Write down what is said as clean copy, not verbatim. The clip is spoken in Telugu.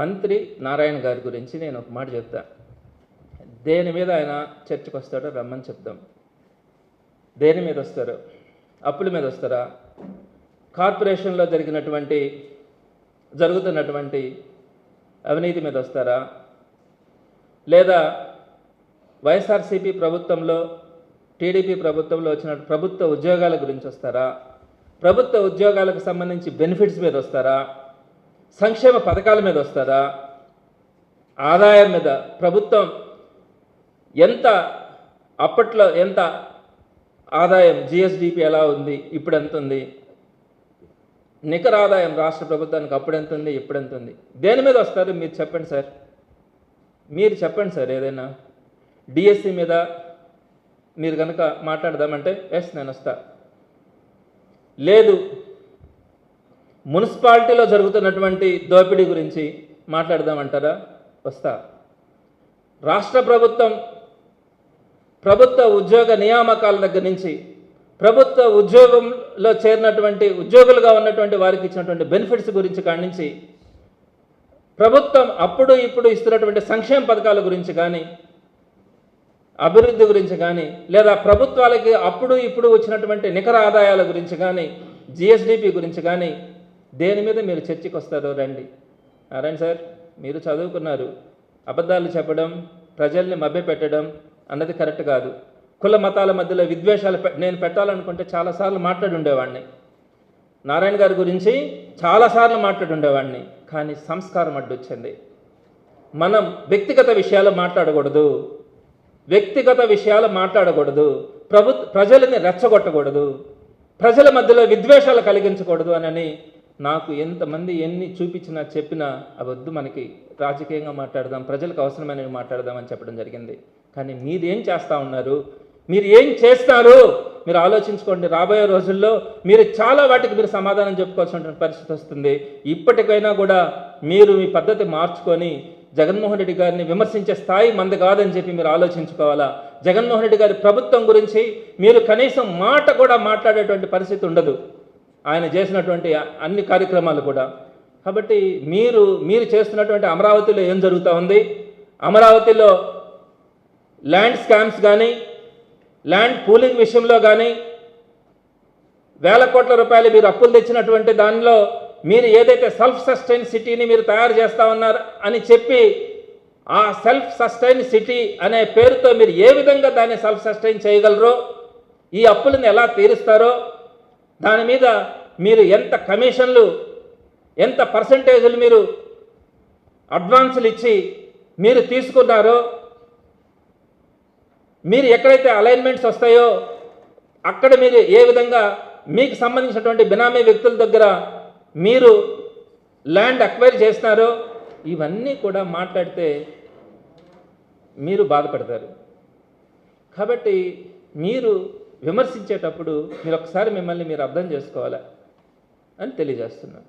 మంత్రి నారాయణ గారి గురించి నేను ఒక మాట చెప్తా. దేని మీద ఆయన చర్చకు వస్తాడో రమ్మని చెప్తాం. దేని మీద వస్తారో, అప్పుల మీద వస్తారా, కార్పొరేషన్లో జరుగుతున్నటువంటి అవినీతి మీద వస్తారా, లేదా వైఎస్ఆర్సీపీ ప్రభుత్వంలో టీడీపీ ప్రభుత్వంలో వచ్చిన ప్రభుత్వ ఉద్యోగాల గురించి వస్తారా, ప్రభుత్వ ఉద్యోగాలకు సంబంధించి బెనిఫిట్స్ మీద వస్తారా, సంక్షేమ పథకాల మీద వస్తారా, ఆదాయం మీద ప్రభుత్వం అప్పట్లో ఎంత ఆదాయం జిఎస్డిపి ఎలా ఉంది, ఇప్పుడు ఎంత ఉంది, నికర ఆదాయం రాష్ట్ర ప్రభుత్వానికి అప్పుడు ఎంత ఉంది, ఇప్పుడు ఎంత ఉంది, దేని మీద వస్తారు మీరు చెప్పండి సార్. మీరు చెప్పండి సార్. ఏదైనా డిఎస్సి మీద మీరు కనుక మాట్లాడదామంటే ఎస్ నేను వస్తా. లేదు మున్సిపాలిటీలో జరుగుతున్నటువంటి దోపిడీ గురించి మాట్లాడదామంటారా, వస్తా. రాష్ట్ర ప్రభుత్వ ఉద్యోగ నియామకాల దగ్గర నుంచి ప్రభుత్వ ఉద్యోగంలో చేరినటువంటి ఉద్యోగులుగా ఉన్నటువంటి వారికి ఇచ్చినటువంటి బెనిఫిట్స్ గురించి కాడి నుంచి ప్రభుత్వం అప్పుడు ఇప్పుడు ఇస్తున్నటువంటి సంక్షేమ పథకాల గురించి కానీ, అభివృద్ధి గురించి కానీ, లేదా ప్రభుత్వాలకి అప్పుడు ఇప్పుడు వచ్చినటువంటి నికర ఆదాయాల గురించి కానీ, జిఎస్డిపి గురించి కానీ దేని మీద మీరు చర్చకు వస్తారో రండి. రండి సార్. మీరు చదువుకున్నారు. అబద్ధాలు చెప్పడం, ప్రజల్ని మభ్యపెట్టడం అన్నది కరెక్ట్ కాదు. కుల మతాల మధ్యలో విద్వేషాలు నేను పెట్టాలనుకుంటే చాలాసార్లు మాట్లాడి ఉండేవాడిని. నారాయణ గారి గురించి చాలాసార్లు మాట్లాడి ఉండేవాడిని. కానీ సంస్కారం అడ్డొచ్చింది. మనం వ్యక్తిగత విషయాలు మాట్లాడకూడదు, ప్రజలని రెచ్చగొట్టకూడదు, ప్రజల మధ్యలో విద్వేషాలు కలిగించకూడదు అని నాకు ఎంతమంది ఎన్ని చూపించినా చెప్పినా అవద్దు, మనకి రాజకీయంగా మాట్లాడదాం, ప్రజలకు అవసరమైనవి మాట్లాడదామని చెప్పడం జరిగింది. కానీ మీరు ఏం చేస్తూ ఉన్నారు, మీరు ఏం చేస్తారు మీరు ఆలోచించుకోండి. రాబోయే రోజుల్లో మీరు చాలా వాటికి మీరు సమాధానం చెప్పుకోవాల్సిన పరిస్థితి వస్తుంది. ఇప్పటికైనా కూడా మీరు మీ పద్ధతి మార్చుకొని జగన్మోహన్ రెడ్డి గారిని విమర్శించే స్థాయి మంది కాదని చెప్పి మీరు ఆలోచించుకోవాలా. జగన్మోహన్ రెడ్డి గారి ప్రభుత్వం గురించి మీరు కనీసం మాట కూడా మాట్లాడేటువంటి పరిస్థితి ఉండదు, ఆయన చేసినటువంటి అన్ని కార్యక్రమాలు కూడా. కాబట్టి మీరు చేస్తున్నటువంటి అమరావతిలో ఏం జరుగుతూ ఉంది, అమరావతిలో ల్యాండ్ స్కామ్స్ కానీ, ల్యాండ్ పూలింగ్ విషయంలో కానీ, వేల కోట్ల రూపాయలు మీరు అప్పులు తెచ్చినటువంటి దానిలో మీరు ఏదైతే సెల్ఫ్ సస్టైన్ సిటీని మీరు తయారు చేస్తూ ఉన్నారు అని చెప్పి ఆ సెల్ఫ్ సస్టైన్ సిటీ అనే పేరుతో మీరు ఏ విధంగా దాన్ని సెల్ఫ్ సస్టైన్ చేయగలరో, ఈ అప్పులను ఎలా తీరుస్తారో, దాని మీద మీరు ఎంత కమిషన్లు, ఎంత పర్సంటేజీలు మీరు అడ్వాన్సులు ఇచ్చి మీరు తీసుకున్నారో, మీరు ఎక్కడైతే అలైన్మెంట్స్ వస్తాయో అక్కడ మీరు ఏ విధంగా మీకు సంబంధించినటువంటి బినామీ వ్యక్తుల దగ్గర మీరు ల్యాండ్ అక్వైర్ చేస్తున్నారో, ఇవన్నీ కూడా మాట్లాడితే మీరు బాధపడతారు. కాబట్టి మీరు విమర్శించేటప్పుడు మీరు ఒకసారి మిమ్మల్ని మీరు అర్థం చేసుకోవాలి అని తెలియజేస్తున్నాను.